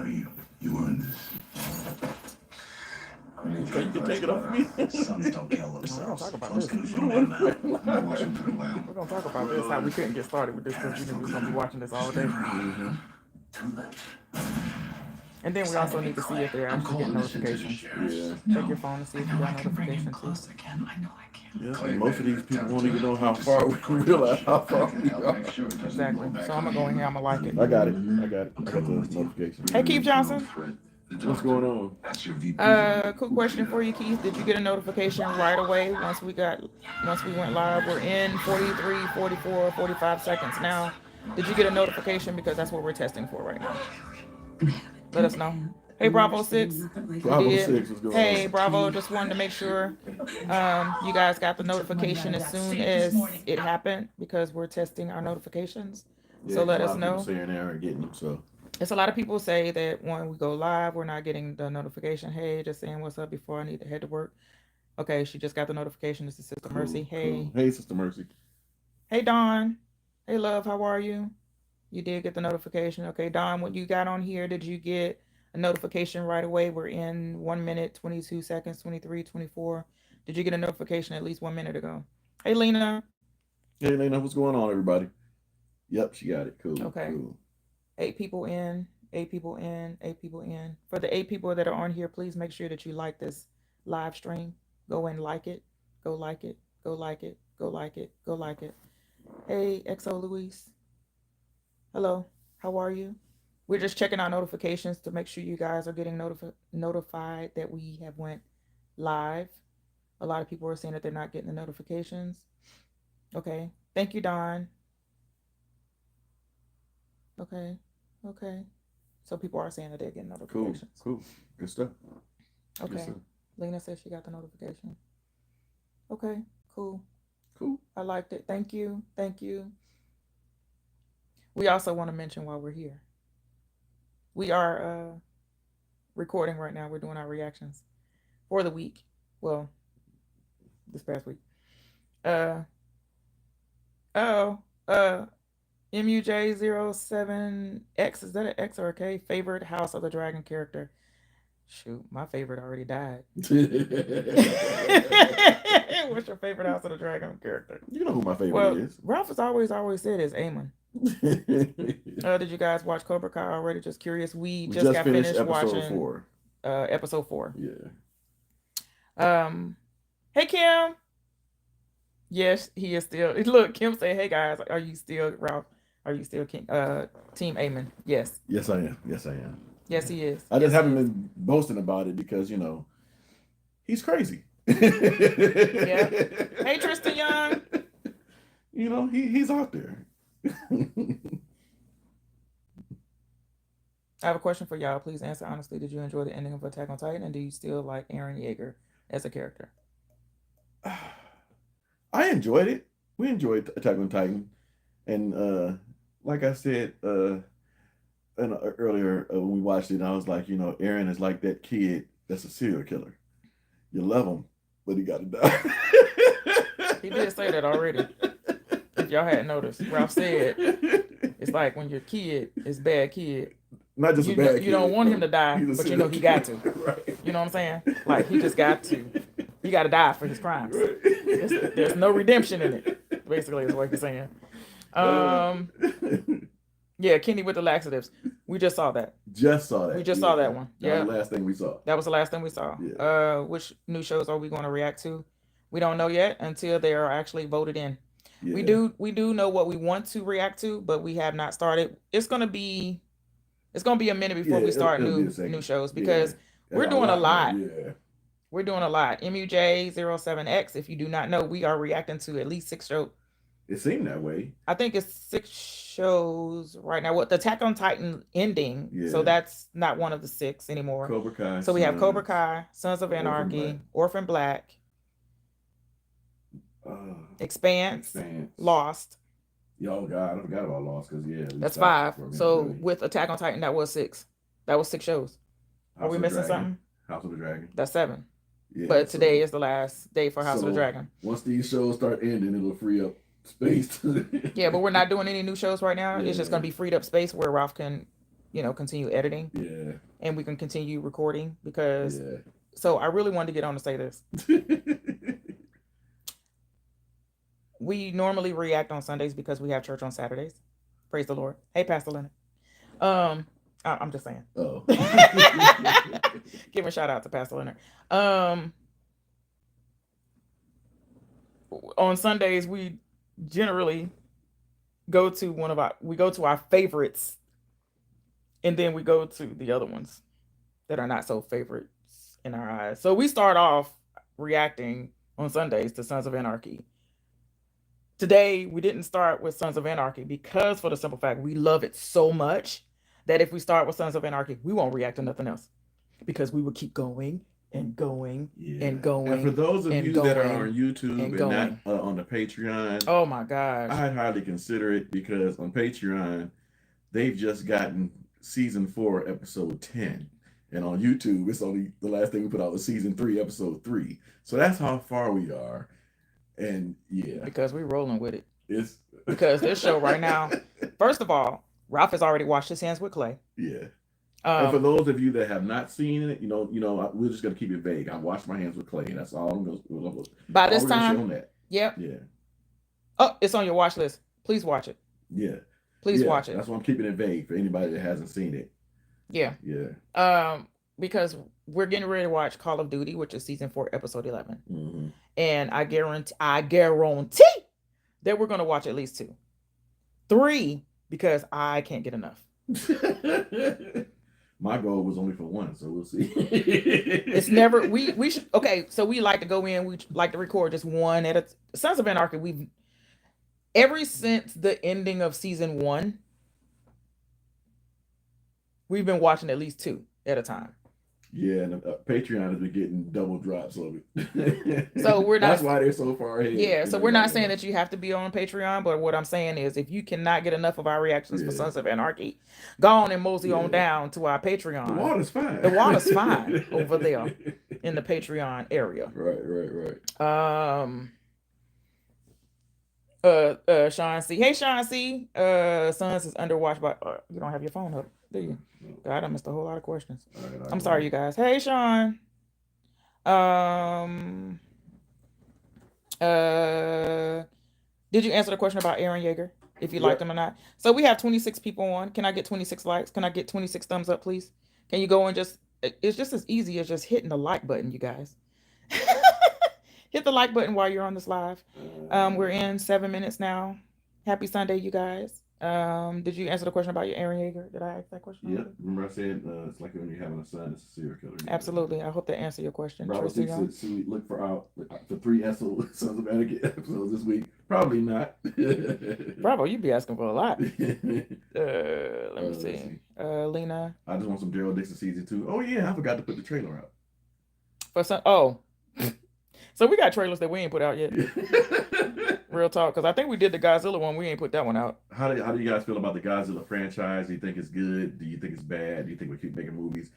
You earned this. So you can take it off me. Sons don't kill We're themselves. gonna talk about Close this. confirmed now. I'm watching for a while. We're gonna talk about this. How we couldn't get started with this because we knew we was gonna be watching this all day. Too late. And then we also need to see if they're actually getting notifications. Yeah. Check your phone to see if you got notifications too. Yeah, and most of these people won't even know how far we realize how far we are. Exactly. So I'm gonna go in here. I'm gonna like it. I got it. I got the notification. Hey, Keith Johnson. What's going on? Quick question for you, Keith. Did you get a notification right away once we went live? We're in 43, 44, 45 seconds now. Did you get a notification? Because that's what we're testing for right now. Let us know. Hey, Bravo 6. Bravo 6 was going on. Hey, Bravo, just wanted to make sure you guys got the notification as soon as it happened because we're testing our notifications. So let us know. Saying they aren't getting them, so. It's a lot of people say that when we go live, we're not getting the notification. Hey, just saying what's up before I need to head to work. Okay, she just got the notification. This is Sister Mercy. Hey. Hey, Sister Mercy. Hey, Dawn. Hey, love, how are you? You did get the notification. Okay, Dawn, when you got on here, did you get a notification right away? We're in 1 minute, 22 seconds, 23, 24. Did you get a notification at least 1 minute ago? Hey, Lena. Hey, Lena, what's going on, everybody? Yep, she got it. Cool. Okay. Cool. 8 people in, 8 people in, 8 people in. For the 8 people that are on here, please make sure that you like this live stream. Go and like it. Go like it. Go like it. Go like it. Go like it. Hey, XO Luis. Hello. How are you? We're just checking our notifications to make sure you guys are getting notified that we have went live. A lot of people are saying that they're not getting the notifications. Okay. Thank you, Don. Okay. Okay. So people are saying that they're getting notifications. Cool. Good stuff. Okay. Good stuff. Lena says she got the notification. Okay. Cool. Cool. I liked it. Thank you. Thank you. We also want to mention while we're here, we are recording right now. We're doing our reactions for the week. Well, this past week. MUJ07X, is that an X or a K? Favorite House of the Dragon character. Shoot, my favorite already died. What's your favorite House of the Dragon character? You know who my favorite is. Ralph has always said is Aemon. Did you guys watch Cobra Kai already? Just curious. We just got finished watching 4. Episode 4. Yeah. Hey Kim. Yes, he is still. Look, Kim said, "Hey guys, are you still Ralph? Are you still Team Aemon?" Yes. Yes, I am. Yes, I am. Yes, he is. I just haven't been boasting about it because he's crazy. Yeah. Hey Tristan Young. He's out there. I have a question for y'all. Please answer honestly. Did you enjoy the ending of Attack on Titan, and do you still like Eren Yeager as a character? I enjoyed it. We enjoyed Attack on Titan, and like I said earlier when we watched it, I was like, Eren is like that kid that's a serial killer. You love him, but he got to die. He did say that already. If y'all hadn't noticed, Ralph said it's like when your kid is bad kid. Not just a bad kid. You don't want him to die, but he got to. Right. You know what I'm saying? Like he just got to. He got to die for his crimes. There's no redemption in it. Basically, is what he's saying. Yeah, Kenny with the laxatives. We just saw that. We just saw that one. Yeah. That was the last thing we saw. That was the last thing we saw. Yeah. Which new shows are we going to react to? We don't know yet until they are actually voted in. Yeah. We do know what we want to react to, but we have not started. It's gonna be a minute before we start new shows because we're doing a lot. Yeah. We're doing a lot. MUJ07X, if you do not know, we are reacting to at least 6 shows. It seemed that way. I think it's 6 shows right now. What the Attack on Titan ending, so that's not one of the 6 anymore. Cobra Kai. So we have Cobra Kai, Sons of Anarchy, Orphan Black, Expanse, Lost. Yo, God, I forgot about Lost because that's 5. So with Attack on Titan, that was 6. That was 6 shows. Are we missing something? House of the Dragon. That's 7. Yeah, but today is the last day for House of the Dragon. Once these shows start ending, it'll free up space. Yeah, but we're not doing any new shows right now. It's just gonna be freed up space where Ralph can, continue editing Yeah. and we can continue recording because. Yeah. So I really wanted to get on to say this. We normally react on Sundays because we have church on Saturdays. Praise the Lord. Hey, Pastor Leonard. I'm just saying. Oh. Give a shout out to Pastor Leonard. On Sundays we generally go to our favorites, and then we go to the other ones that are not so favorites in our eyes. So we start off reacting on Sundays to Sons of Anarchy. Today, we didn't start with Sons of Anarchy because for the simple fact we love it so much that if we start with Sons of Anarchy, we won't react to nothing else because we will keep going and going and going. And for those of you that are on YouTube and not on the Patreon, oh my gosh, I'd highly consider it because on Patreon, they've just gotten season 4, episode 10. And on YouTube, it's only the last thing we put out was season 3, episode 3. So that's how far we are. And yeah, because we're rolling with it. It's because this show right now, first of all, Ralph has already washed his hands with clay. Yeah. And for those of you that have not seen it, we're just gonna keep it vague. I washed my hands with clay. That's all I'm gonna. By this time, yep. Yeah. Oh, it's on your watch list. Please watch it. Yeah. Please watch it. That's why I'm keeping it vague for anybody that hasn't seen it. Yeah. Yeah. Because we're getting ready to watch Call of Duty, which is season 4, episode 11. Mm-hmm. And I guarantee that we're going to watch at least 2. 3, because I can't get enough. My goal was only for 1, so we'll see. It's never, we should, okay, so we like to go in, we like to record just one at a, Sons of Anarchy, ever since the ending of season 1, we've been watching at least 2 at a time. Yeah, and Patreon has been getting double drops of it. So we're not. That's why they're so far ahead. Yeah, so we're not saying that you have to be on Patreon, but what I'm saying is if you cannot get enough of our reactions for Sons of Anarchy, go on and mosey on down to our Patreon. The water's fine. The water's fine over there in the Patreon area. Right. Sean C. Hey, Sean C. Sons is underwatched by. You don't have your phone up, do you? God, I missed a whole lot of questions. Right, I'm sorry, you guys. Hey, Sean. Did you answer the question about Eren Yeager? If you liked him or not? So we have 26 people on. Can I get 26 likes? Can I get 26 thumbs up, please? Can you go and it's just as easy as just hitting the like button, you guys. Hit the like button while you're on this live. We're in 7 minutes now. Happy Sunday, you guys. Did you answer the question about your Eren Yeager? Did I ask that question? Yeah. Remember I said it's like when you're having a son, it's a serial killer. Absolutely. I hope that answered your question. Bravo 6 said, look for 3 Sons of Anarchy episodes this week. Probably not. Bravo, you'd be asking for a lot. Let me see. Lena. I just want some Daryl Dixon season 2. Oh yeah, I forgot to put the trailer out. For some. Oh. So we got trailers that we ain't put out yet. Real talk, because I think we did the Godzilla one. We ain't put that one out. How do you guys feel about the Godzilla franchise? Do you think it's good? Do you think it's bad? Do you think we keep making movies?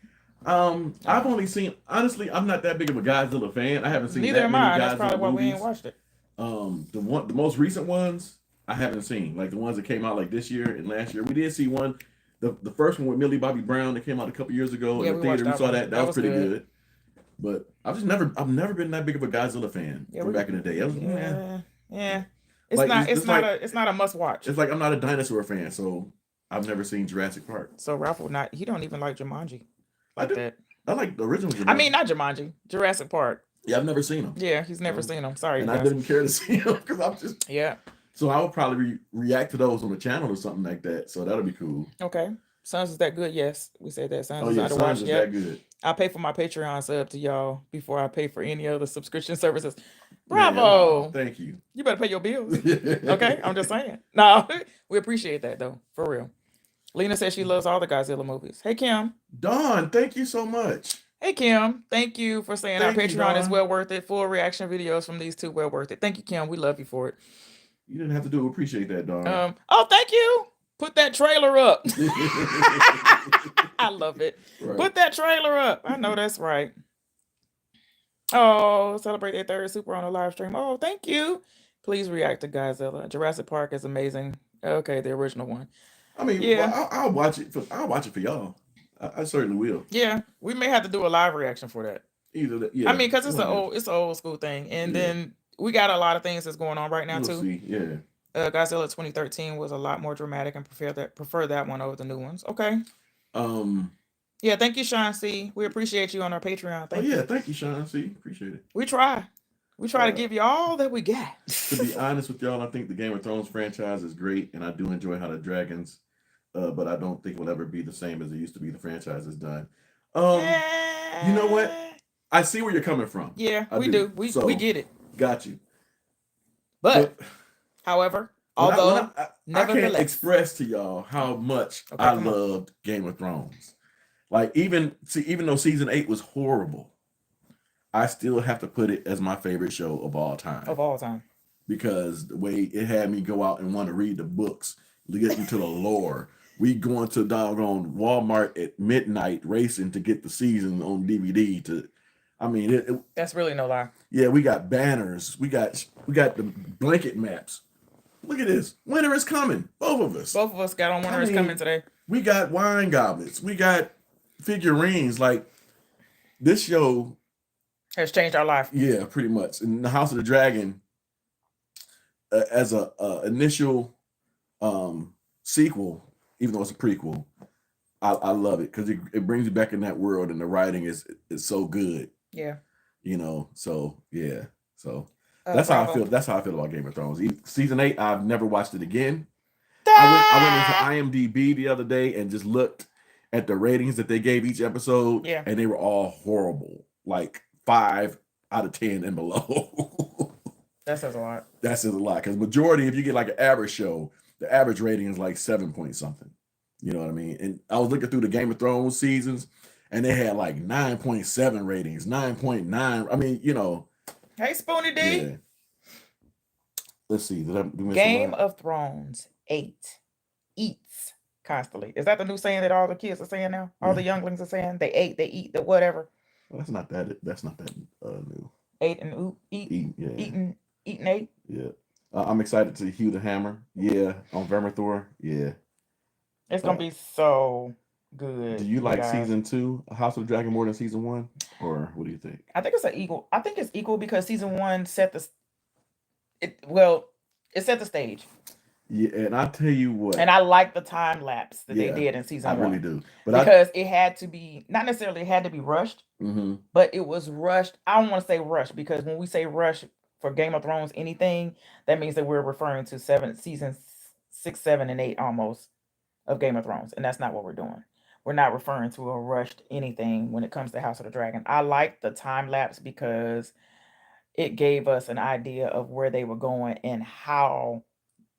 I've only seen, honestly, I'm not that big of a Godzilla fan. I haven't seen neither that many am I. Godzilla That's probably why movies. we ain't watched it. The most recent ones I haven't seen, like the ones that came out like this year and last year. We did see one, the first one with Millie Bobby Brown that came out a couple years ago in the theater. We saw that. That was pretty good. But I've never been that big of a Godzilla fan from back in the day. Yeah. It's not a must watch. It's like I'm not a dinosaur fan, so I've never seen Jurassic Park. So Ralph he don't even like Jumanji. That. I like the original Jumanji. I mean, not Jumanji, Jurassic Park. Yeah, I've never seen them. Yeah, he's never seen them. Sorry, and I didn't care to see them because I'm just So I would probably react to those on the channel or something like that. So that'll be cool. Okay. Sons is that good? Yes, we say that. Sons is that good. I pay for my Patreon sub to y'all before I pay for any other subscription services. Bravo! Man, thank you. You better pay your bills. Okay, I'm just saying. No, we appreciate that though, for real. Lena says she loves all the Godzilla movies. Hey Kim. Dawn, thank you so much. Hey Kim, thank you for saying our Patreon is well worth it. Full reaction videos from these two, well worth it. Thank you, Kim. We love you for it. You didn't have to do it. Appreciate that, Dawn. Oh, thank you. Put that trailer up. I love it. Right. Put that trailer up. I know that's right. Oh, celebrate their 3rd Super on a live stream. Oh, thank you. Please react to Godzilla. Jurassic Park is amazing. Okay, the original one. I mean, Yeah. well, I'll watch it for y'all. I certainly will. Yeah, we may have to do a live reaction for that. Either that, yeah. I mean, because it's one an of them. it's an old school thing, and Yeah. then we got a lot of things that's going on right now We'll too. see. Yeah. Godzilla 2013 was a lot more dramatic, and prefer that one over the new ones. Okay. Yeah, thank you, Sean C. We appreciate you on our Patreon. Thank you. Thank you, Sean C. Appreciate it. We try to give you all that we got. To be honest with y'all, I think the Game of Thrones franchise is great, and I do enjoy how the dragons, but I don't think it will ever be the same as it used to be. The franchise is done. You know what? I see where you're coming from. Yeah, I we do. We get it. Got you. But however, although I can't express to y'all how much I loved Game of Thrones. Like even though season 8 was horrible, I still have to put it as my favorite show of all time. Of all time. Because the way it had me go out and want to read the books, get into the lore. We going to doggone Walmart at midnight racing to get the season on DVD that's really no lie. Yeah, we got banners. We got the blanket maps. Look at this. Winter is coming. Both of us got on Winter is coming today. We got wine goblets. We got figurines. Like, this show has changed our life. Yeah, pretty much. And the House of the Dragon, as a initial sequel, even though it's a prequel, I love it because it brings you back in that world, and the writing is so good. Yeah. So yeah. So that's how I feel. That's how I feel about Game of Thrones. Season 8, I've never watched it again. I went into IMDb the other day and just looked at the ratings that they gave each episode, and they were all horrible. Like 5 out of 10 and below. That says a lot. That says a lot because majority, if you get like an average show, the average rating is like 7 point something. You know what I mean? And I was looking through the Game of Thrones seasons, and they had like 9.7 ratings, 9.9. I mean, Hey, Spoonie D. Yeah. Let's see. Game of Thrones 8 eats constantly. Is that the new saying that all the kids are saying now? All the younglings are saying they eat, the whatever. Well, that's not that new. Ate and eat. Yeah. Eating 8. Yeah. I'm excited to hew the hammer. Yeah. On Vermithor. Yeah. It's gonna be so good. Do you like season 2, House of the Dragon, more than season 1, or what do you think? I think it's equal. I think it's equal because season 1 set the stage. Yeah, and I tell you what. And I like the time lapse that they did in season 1. I really do. But because it had to be, not necessarily it had to be rushed, but it was rushed. I don't want to say rushed because when we say rush for Game of Thrones, anything, that means that we're referring to seasons 6, 7, and 8 almost of Game of Thrones. And that's not what we're doing. We're not referring to a rushed anything when it comes to House of the Dragon. I like the time lapse because it gave us an idea of where they were going and how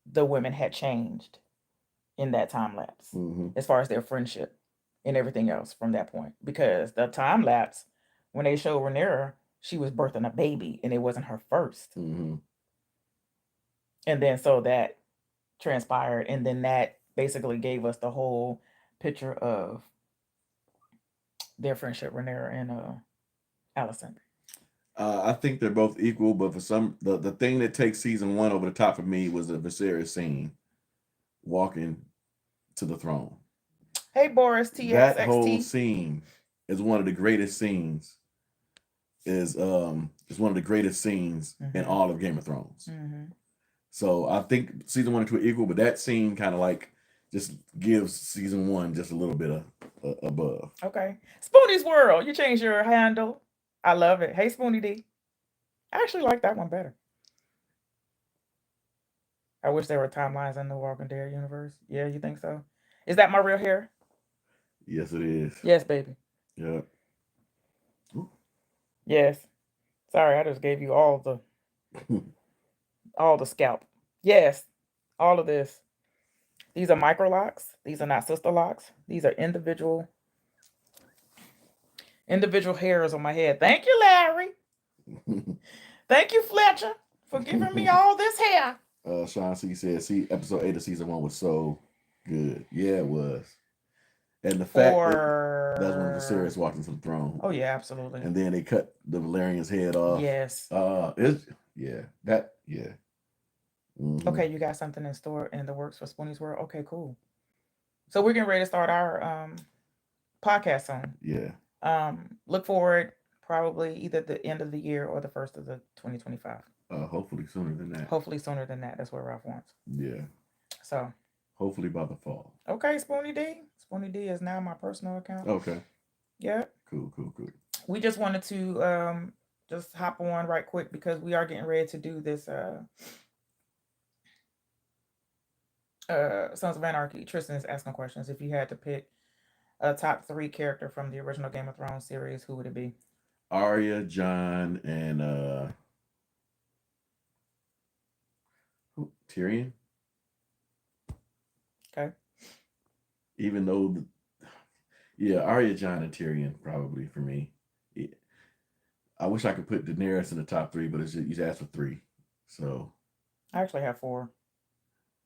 the women had changed in that time lapse as far as their friendship and everything else from that point. Because the time lapse, when they showed Rhaenyra, she was birthing a baby and it wasn't her first. And then so that transpired, and then that basically gave us the whole picture of their friendship, Rhaenyra and Alicent. I think they're both equal, but for some, the thing that takes season 1 over the top for me was the Viserys scene walking to the throne. Hey, Boris, TXXT. That whole scene is one of the greatest scenes. Is one of the greatest scenes in all of Game of Thrones. So I think season 1 and 2 are equal, but that scene kind of like just gives season 1 just a little bit of above. Okay, Spoonie's World. You changed your handle. I love it. Hey, Spoonie D. I actually like that one better. I wish there were timelines in the Walking Dead universe. Yeah, you think so? Is that my real hair? Yes, it is. Yes, baby. Yeah. Yes. Sorry, I just gave you all the scalp. Yes, all of this. These are micro locks. These are not sister locks. These are individual hairs on my head. Thank you, Larry. Thank you, Fletcher, for giving me all this hair. Sean C said, "See, episode 8 of season 1 was so good." Yeah, it was. And the fact that's when Viserys walked into the throne. Oh yeah, absolutely. And then they cut the Valerian's head off. Yes. Okay, you got something in store in the works for Spoonie's World. Okay, cool. So we're getting ready to start our podcast soon. Yeah. Look forward probably either the end of the year or the first of the 2025. Hopefully sooner than that. Hopefully sooner than that. That's what Ralph wants. Yeah. So. Hopefully by the fall. Okay, Spoony D. Spoony D is now my personal account. Okay. Yeah. Cool. We just wanted to just hop on right quick because we are getting ready to do this Sons of Anarchy. Tristan is asking questions. If you had to pick a top 3 character from the original Game of Thrones series, who would it be? Arya, Jon, and Tyrion. Okay. Even though, Arya, Jon, and Tyrion probably for me. Yeah. I wish I could put Daenerys in the top 3, but he's asked for 3, so. I actually have 4,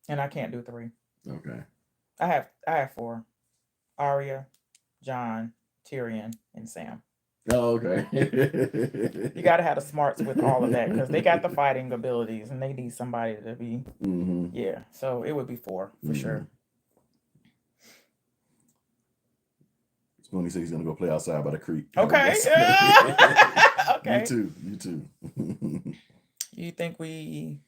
and I can't do 3. Okay. I have 4: Arya, Jon, Tyrion, and Sam. Oh, okay. You got to have the smarts with all of that because they got the fighting abilities, and they need somebody to be. Mm-hmm. Yeah, so it would be 4 for sure. Spoony said he's gonna go play outside by the creek. Okay. Okay. You too. You think we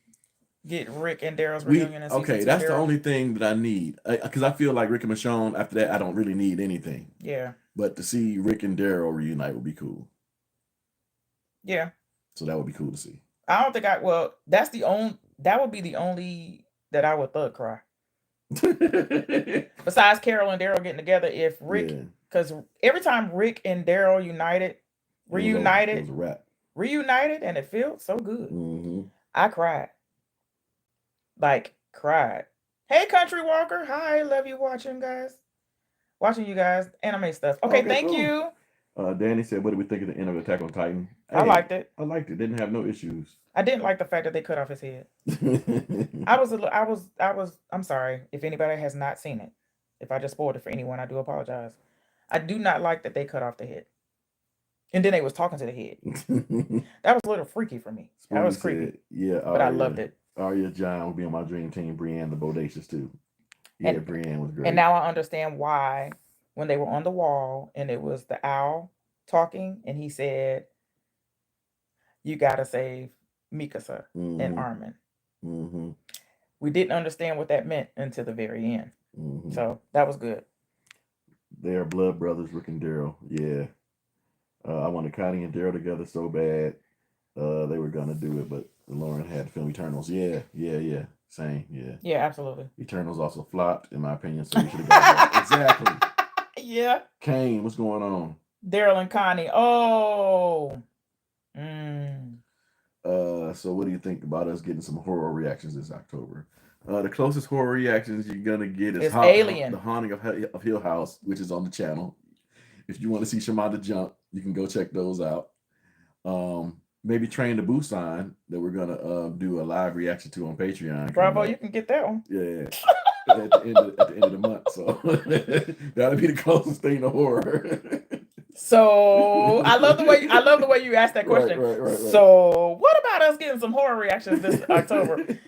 get Rick and Daryl's reunion in season 2? That's the only thing that I need. Because I feel like Rick and Michonne, after that, I don't really need anything. Yeah. But to see Rick and Daryl reunite would be cool. Yeah. So that would be cool to see. I don't think that would be the only that I would thug cry. Besides Carol and Daryl getting together, if Rick, because every time Rick and Daryl reunited, it was a wrap. Reunited, and it felt so good. Mm-hmm. I cried. Cried. Hey, Country Walker. Hi, love you watching you guys. Anime stuff. Okay, thank you. Danny said, what did we think of the end of Attack on Titan? I liked it. I liked it. Didn't have no issues. I didn't like the fact that they cut off his head. I'm sorry if anybody has not seen it. If I just spoiled it for anyone, I do apologize. I do not like that they cut off the head. And then they was talking to the head. That was a little freaky for me. That was creepy. Yeah. But I loved it. Arya, Jon would be on my dream team. Brienne, the Bodacious too. Yeah, Brienne was great. And now I understand why when they were on the wall and it was the owl talking and he said, you got to save Mikasa and Armin. Mm-hmm. We didn't understand what that meant until the very end. Mm-hmm. So that was good. They are blood brothers, Rick and Daryl. Yeah. I wanted Connie and Daryl together so bad. They were going to do it, but Lauren had to film Eternals. Yeah. Same, yeah. Yeah, absolutely. Eternals also flopped, in my opinion, so you should have gone there. Exactly. Yeah. Kane, what's going on? Daryl and Connie. Oh. So what do you think about us getting some horror reactions this October? The closest horror reactions you're going to get is Alien. The Haunting of Hill House, which is on the channel. If you want to see Shimada jump, you can go check those out. Maybe Train to Busan that we're going to do a live reaction to on Patreon. Bravo, you can get that one. Yeah. at the end of the month. So that'll be the closest thing to horror. So I love the way you asked that question. Right. So what about us getting some horror reactions this October?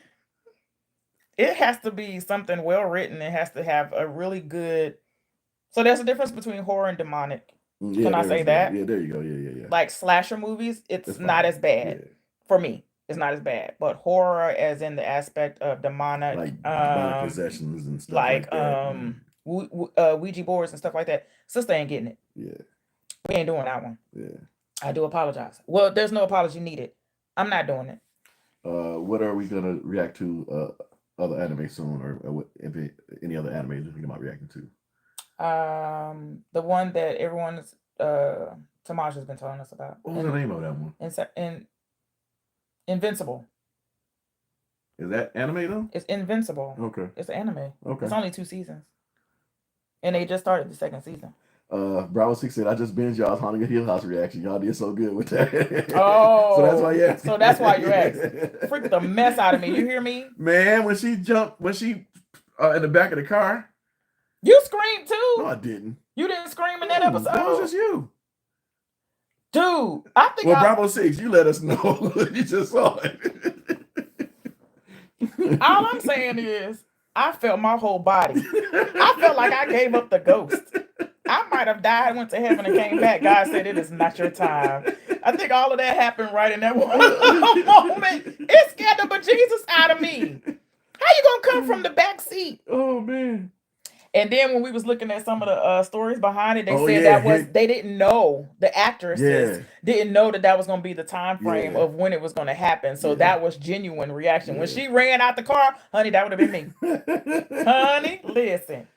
It has to be something well written. It has to have a really good. So there's a difference between horror and demonic. Can I say that? Yeah, there you go. Yeah. Like slasher movies, it's not as bad for me. It's not as bad, but horror, as in the aspect of demonic, like demonic possessions and stuff like that. Ouija boards and stuff like that. Sister ain't getting it. Yeah, we ain't doing that one. Yeah, I do apologize. Well, there's no apology needed. I'm not doing it. What are we gonna react to? Other anime soon, or any other animes we're thinking about reacting to? The one that everyone's Tamaj has been telling us about. What was the name of that one? Invincible. Is that anime though? It's Invincible. Okay. It's anime. Okay. It's only 2 seasons. And they just started the 2nd season. Bravo 6 said, I just binged y'all's Haunting of Hill House reaction. Y'all did so good with that. Oh. So that's why you asked. So that's why you asked. Freak the mess out of me. You hear me? Man, when she in the back of the car. You screamed too. No, I didn't. You didn't scream in that episode. That was just you. Dude, I think Bravo 6, you let us know. You just saw it. All I'm saying is, I felt my whole body. I felt like I gave up the ghost. I might have died, went to heaven, and came back. God said, "It is not your time." I think all of that happened right in that moment. It scared the bejesus out of me. How you gonna come from the back seat? Oh man. And then when we was looking at some of the stories behind it, they Oh, said yeah, that was they didn't know, the actresses Yeah. didn't know that was going to be the time frame Yeah. of when it was going to happen. So Yeah. that was genuine reaction. When Yeah. she ran out the car, honey, that would have been me. Honey, listen.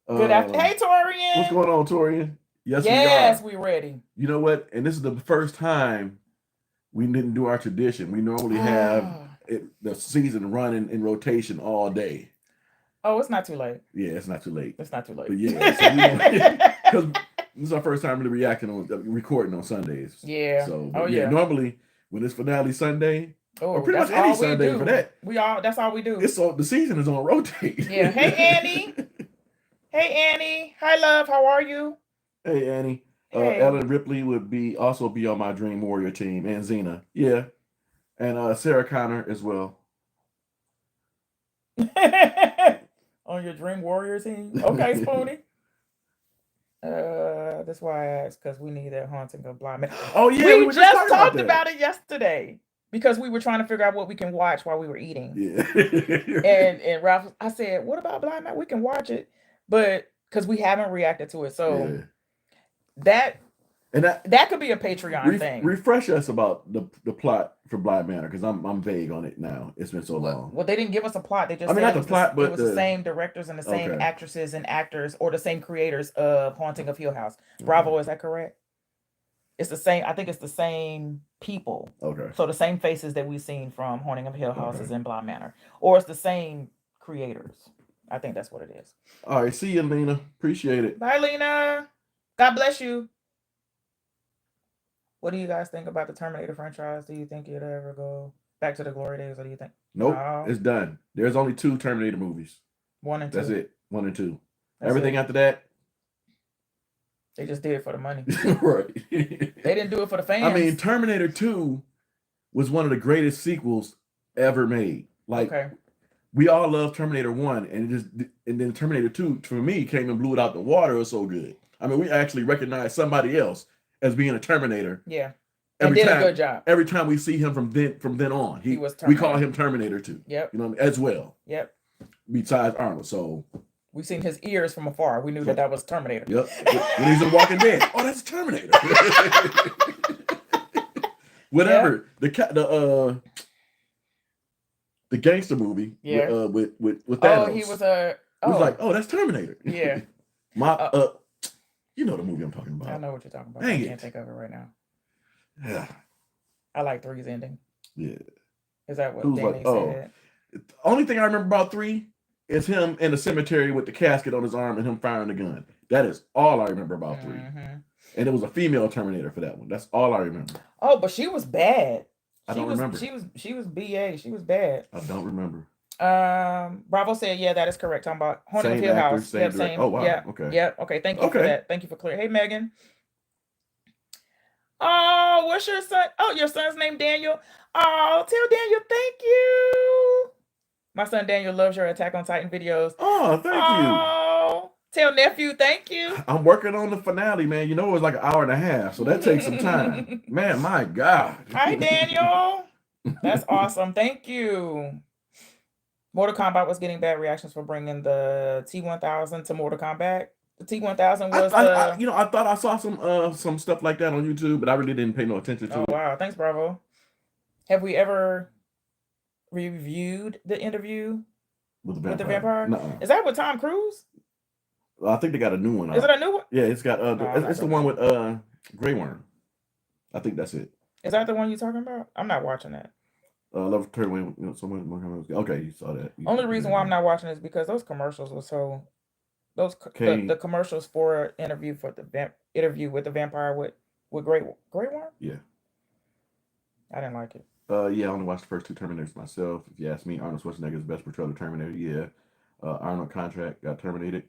Good after. Hey, Torian. What's going on, Torian? Yes, we ready. You know what? And this is the first time we didn't do our tradition. We normally have the season running in rotation all day. Oh, it's not too late. Yeah, it's not too late. It's not too late. But yeah, because this is our first time really recording on Sundays. Yeah. So normally when it's finale Sunday, or pretty much any Sunday for that, that's all we do. It's on the season is on rotate. Yeah. Hey, Annie. Hey, Annie. Hi, love. How are you? Hey, Annie. Hey. Ellen Ripley would also be on my Dream Warrior team, and Xena. Yeah. And Sarah Connor as well. On your Dream Warrior team? Okay, Spoonie. That's why I asked, because we need that Haunting of Bly Manor. Oh, yeah. We just talked about it yesterday. Because we were trying to figure out what we can watch while we were eating. Yeah. and Ralph, I said, what about Bly Manor? We can watch it. But because we haven't reacted to it. So that could be a Patreon thing. Refresh us about the plot for Bly Manor, because I'm vague on it now. It's been so long. Well, they didn't give us a plot. They just said not the plot, but it was the same directors and the same actresses and actors, or the same creators of Haunting of Hill House. Bravo, is that correct? It's the same. I think it's the same people. Okay. So the same faces that we've seen from Haunting of Hill House is in Bly Manor, or it's the same creators. I think that's what it is. All right. See you, Lena. Appreciate it. Bye, Lena. God bless you. What do you guys think about the Terminator franchise? Do you think it'll ever go back to the glory days, or do you think? Nope. It's done. There's only 2 Terminator movies. 1 and 2. That's it. 1 and 2. Everything after that, they just did it for the money. Right. They didn't do it for the fans. I mean, Terminator 2 was one of the greatest sequels ever made. Like, we all love Terminator 1, and then Terminator 2 for me came and blew it out the water. It was so good. I mean, we actually recognized somebody else as being a Terminator. Yeah. And did a good job. Every time we see him from then on, he was we call him Terminator 2. Yep. You know, as well. Yep. Besides Arnold, so we seen his ears from afar. We knew that was Terminator. Yep. When he's in Walking Dead, oh, that's Terminator. Whatever. The gangster movie. Yeah. With Thanos. Oh, he was a. It was like, oh, that's Terminator. Yeah. You know the movie I'm talking about. I know what you're talking about. Dang I can't think of it right now. Yeah. I like 3's ending. Yeah. Is that what Danny said? The only thing I remember about 3 is him in the cemetery with the casket on his arm and him firing the gun. That is all I remember about 3. And it was a female Terminator for that one. That's all I remember. Oh, but she was bad. I don't remember. She was BA. She was bad. I don't remember. Bravo said, yeah, that is correct. Talking about Haunting of Hill House. Same. Oh, wow. Yeah. Okay. Yeah. Okay. Thank you for that. Thank you for clear. Hey, Megan. Oh, what's your son? Oh, your son's name Daniel. Oh, tell Daniel thank you. My son Daniel loves your Attack on Titan videos. Oh, thank you. Oh, tell nephew thank you. I'm working on the finale, man. You know, it was like an hour and a half, so that takes some time. Man, my God. Hi, Daniel. That's awesome. Thank you. Mortal Kombat was getting bad reactions for bringing the T-1000 to Mortal Kombat. The T-1000 was I thought I saw some stuff like that on YouTube, but I really didn't pay no attention to it. Oh, wow. Thanks, Bravo. Have we ever reviewed the interview with the vampire? No. Is that with Tom Cruise? I think they got a new one. Is it a new one? Yeah, it's got it's the one with Grey Worm. I think that's it. Is that the one you're talking about? I'm not watching that. Love Turn okay, you saw that. Only reason why I'm not watching is because those commercials were so. The commercials for interview with the vampire with Grey Worm. Yeah. I didn't like it. Yeah, I only watched the first 2 Terminators myself. If you ask me, Arnold Schwarzenegger is the best portrayal of Terminator. Yeah. Arnold contract got terminated.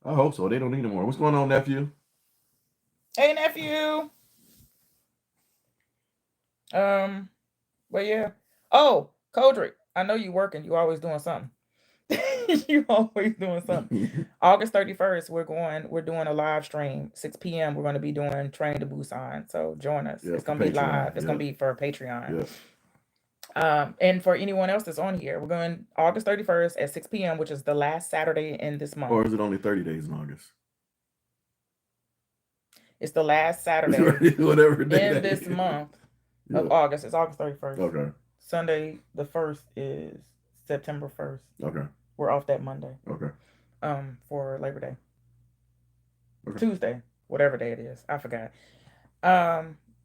I hope so. They don't need him more. What's going on, nephew? Hey, nephew. But yeah. Oh, Kodrick, I know you working. You always doing something. You always doing something. August 31st, we're doing a live stream, 6 p.m. We're going to be doing Train to Busan. So join us. Yeah, It's for going to be Patreon. live. It's Yeah. going to be for Patreon. Yeah. And for anyone else that's on here, we're going August 31st at 6 p.m., which is the last Saturday in this month. Or is it only 30 days in August? It's the last Saturday Whatever day in that this is. month Yeah. of August. It's August 31st. Okay. Sunday, the 1st is September 1st. Okay. We're off that Monday. Okay. For Labor Day. Okay. Tuesday, whatever day it is. I forgot.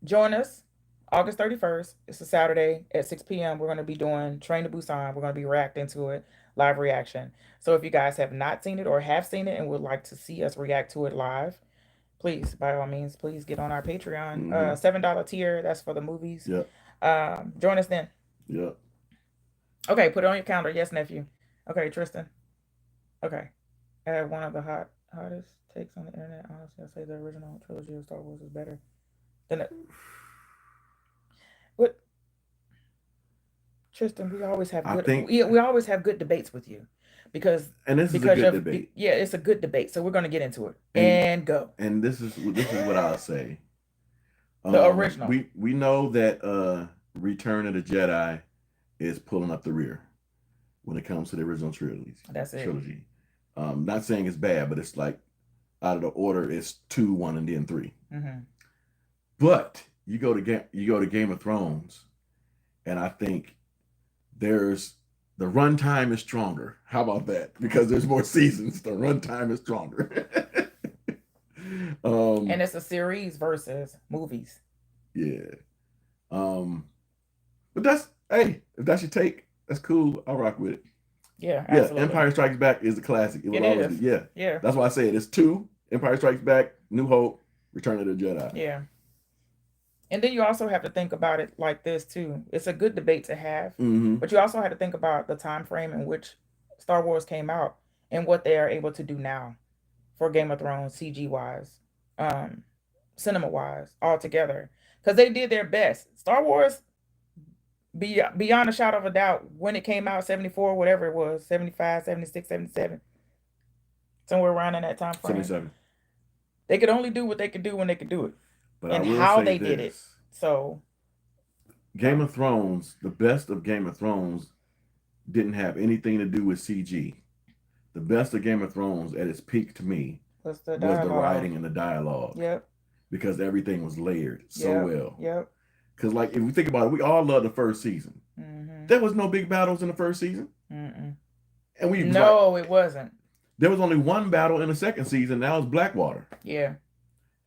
Join us August 31st. It's a Saturday at 6 p.m. We're going to be doing Train to Busan. We're going to be reacting to it, live reaction. So if you guys have not seen it or have seen it and would like to see us react to it live, please, by all means, please get on our Patreon. $7 tier, that's for the movies. Yep. Join us then. Yep. Okay, put it on your calendar. Yes, nephew. Okay, Tristan. Okay. I have one of the hottest takes on the internet. Honestly, I say the original trilogy of Star Wars is better than it. What? Tristan, we always have good. We always have good debates with you, because this is a good debate. Yeah, it's a good debate. So we're gonna get into it and go. And this is what I'll say. The original. We know that Return of the Jedi is pulling up the rear when it comes to the original trilogy. That's it. Trilogy. Not saying it's bad, but it's like out of the order, it's 2, 1, and then 3. Mm-hmm. But you go to Game of Thrones, and I think the runtime is stronger. How about that? Because there's more seasons, the runtime is stronger. And it's a series versus movies. Yeah. But that's, hey, if that's your take, that's cool. I'll rock with it. Yeah, absolutely. Yeah, Empire Strikes Back is a classic. It will always be. Yeah. Yeah. That's why I say it. It's 2, Empire Strikes Back, New Hope, Return of the Jedi. Yeah. And then you also have to think about it like this too. It's a good debate to have, but you also have to think about the time frame in which Star Wars came out and what they are able to do now for Game of Thrones, CG wise, cinema wise, all together. Because they did their best. Star Wars, beyond a shadow of a doubt, when it came out, 74, whatever it was, 75, 76, 77, somewhere around in that time frame. 77. They could only do what they could do when they could do it. But and how they did it. So Game of Thrones, the best of Game of Thrones, didn't have anything to do with CG. The best of Game of Thrones at its peak to me was the writing and the dialogue. Yep. Because everything was layered so well. Yep. Because like if we think about it, we all loved the first season. There was no big battles in the first season. And it wasn't. There was only one battle in the second season. That was Blackwater. Yeah.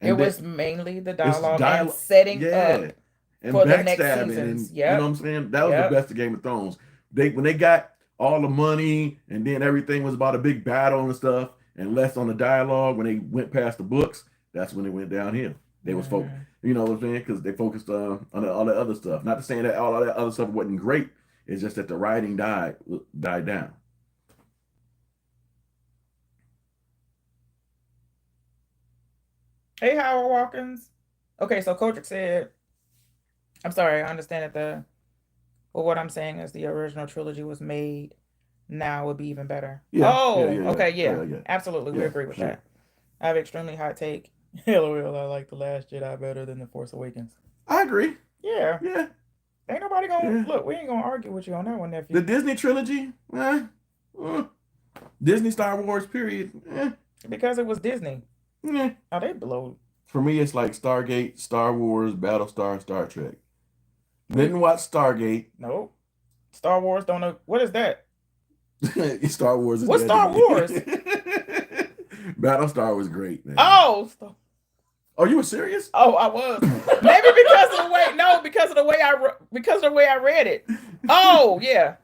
It was mainly the dialogue and setting up and for the next backstabbing seasons. You know what I'm saying? That was the best of Game of Thrones. When they got all the money and then everything was about a big battle and stuff and less on the dialogue, when they went past the books, that's when it went downhill. They was focused, you know what I'm saying? Because they focused on all the other stuff. Not to say that all that other stuff wasn't great. It's just that the writing died down. Hey, Howard Watkins. Okay, so Kodrick said, I'm sorry, I understand that what I'm saying is the original trilogy was made now would be even better. Yeah, okay, absolutely. We agree with that. I have extremely hot take. LOL, I like The Last Jedi better than The Force Awakens. I agree. Yeah. Ain't nobody gonna look, we ain't gonna argue with you on that one, nephew. The Disney trilogy, Disney Star Wars period. Because it was Disney. Yeah. Oh, they blow. For me, it's like Stargate, Star Wars, Battlestar, Star Trek. Didn't watch Stargate. Nope. Star Wars don't know. What is that? Star Wars is What's Star Wars? Battlestar was great, man. Oh, you were serious? Oh, I was. Maybe because of the way. No, because of the way I read it. Oh, yeah.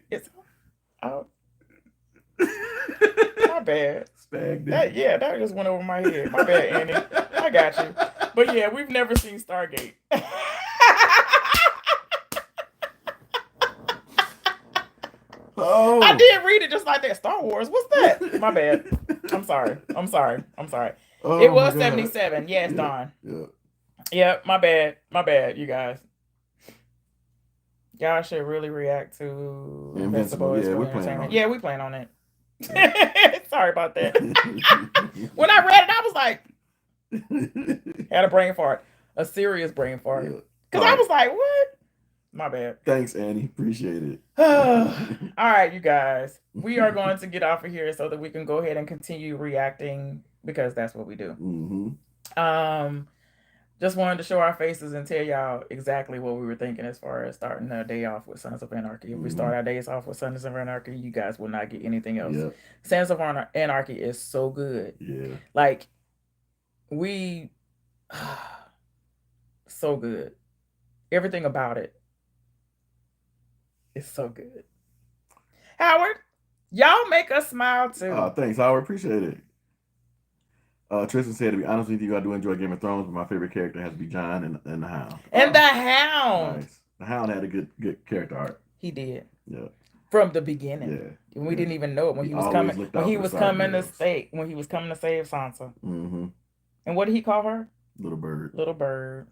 It's. Oh. My bad. That just went over my head. My bad, Annie. I got you. But yeah, we've never seen Stargate. I did read it just like that. Star Wars. What's that? My bad. I'm sorry. It was 77. Yes, Don. Yeah. My bad, you guys. Y'all should really react to Invincible. Is Yeah, Really we're playing Entertainment. on it. Yeah, we playing on it. Sorry about that. When I read it, I was like, had a brain fart, a serious brain fart, Yeah. because I was like, what? My bad. Thanks, Annie. Appreciate it. All right, you guys. We are going to get off of here so that we can go ahead and continue reacting because that's what we do. Mm-hmm. Just wanted to show our faces and tell y'all exactly what we were thinking as far as starting our day off with Sons of Anarchy. If we start our days off with Sons of Anarchy, you guys will not get anything else. Yep. Sons of Anarchy is so good. Yeah. Like, we... so good. Everything about it is so good. Howard, y'all make us smile too. Thanks, Howard. Appreciate it. Tristan said, to be honest with you, I do enjoy Game of Thrones, but my favorite character has to be Jon and the Hound. And the Hound. Nice. The Hound had a good character arc. He did. Yeah. From the beginning. Yeah. And we didn't even know it when he was coming. When he was coming to save Sansa. Mm-hmm. And what did he call her? Little bird. Little bird.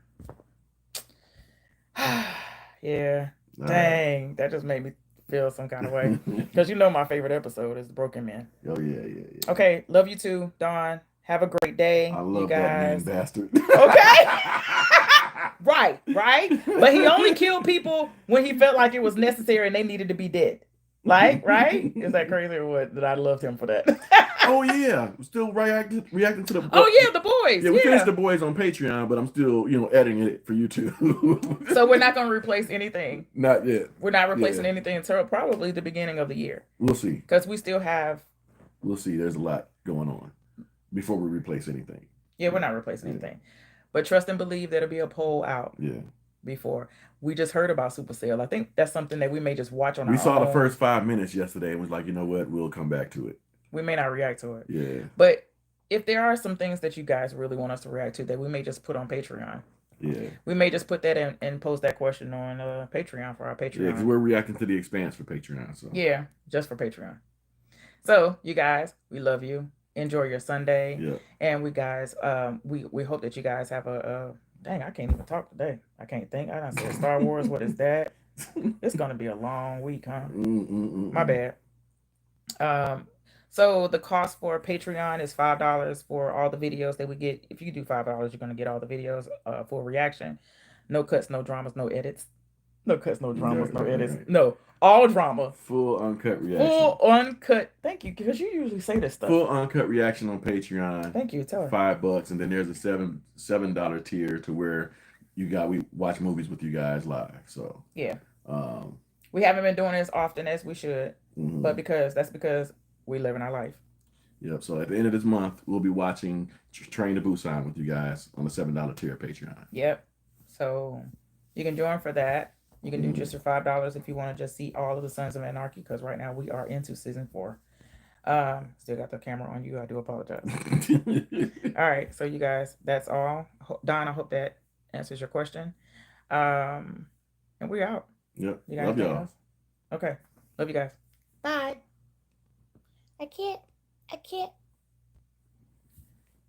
Yeah. Dang. That just made me feel some kind of way. Because you know my favorite episode is The Broken Man. Oh, yeah. Okay. Love you too, Dawn. Have a great day. I love you that guys. mean bastard. Okay. Right. But he only killed people when he felt like it was necessary and they needed to be dead. Like, right? Is that crazy or what? That I loved him for that. Oh, yeah. Still reacting to the... Oh, yeah, The Boys. Yeah, we finished The Boys on Patreon, but I'm still, editing it for YouTube. So we're not going to replace anything. Not yet. We're not replacing anything until probably the beginning of the year. We'll see. Because we still have... We'll see. There's a lot going on before we replace anything. Yeah, we're not replacing anything. But trust and believe there'll be a poll out. Yeah. Before. We just heard about Super Sale. I think that's something that we may just watch on our own. We saw the first 5 minutes yesterday and was like, you know what? We'll come back to it. We may not react to it. Yeah. But if there are some things that you guys really want us to react to that we may just put on Patreon. Yeah. We may just put that in and post that question on Patreon for our Patreon. Yeah, because we're reacting to The Expanse for Patreon. So. Yeah, just for Patreon. So, you guys, we love you. Enjoy your Sunday. Yeah. And we guys, we hope that you guys have a dang, I can't even talk today. I can't think. I done said Star Wars. What is that? It's going to be a long week, huh? My bad. So the cost for Patreon is $5 for all the videos that we get. If you do $5, you're going to get all the videos for reaction. No cuts, no dramas, no edits. No cuts, no dramas, no edits. Right. No, all drama. Full uncut reaction. Full uncut. Thank you, because you usually say this stuff. Full uncut reaction on Patreon. Thank you. Tell her. $5, and then there's a $7 tier to where we watch movies with you guys live. So yeah. We haven't been doing it as often as we should, but that's because we live in our life. Yep. So at the end of this month, we'll be watching Train to Busan with you guys on the $7 tier of Patreon. Yep. So you can join for that. You can do just your $5 if you want to just see all of the Sons of Anarchy, because right now we are into season 4. Still got the camera on you. I do apologize. All right. So you guys, that's all. Don, I hope that answers your question. And we're out. Yep. You got Love anything y'all. else? Okay. Love you guys. Bye. I can't